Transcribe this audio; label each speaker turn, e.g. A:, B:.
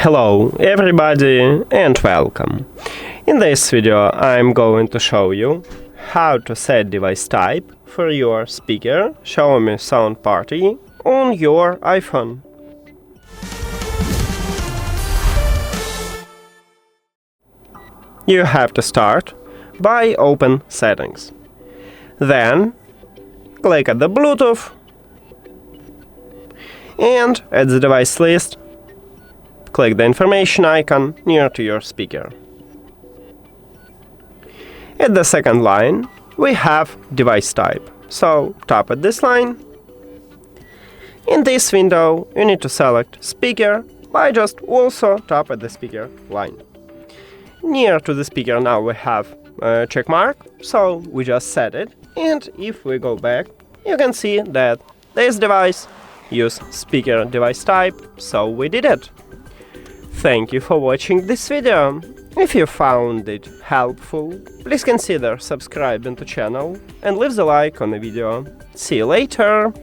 A: Hello everybody and welcome. In this video I'm going to show you how to set device type for your speaker XIAOMI Sound Party on your iPhone. You have to start by open settings. Then click at the Bluetooth and at the device list click the information icon near to your speaker. At the second line we have device type, so tap at this line. In this window you need to select speaker by just also tap at the speaker line. Near to the speaker now we have a check mark, so we just set it, and if we go back you can see that this device use speaker device type, so we did it. Thank you for watching this video. If you found it helpful, please consider subscribing to channel and leave the like on the video. See you later!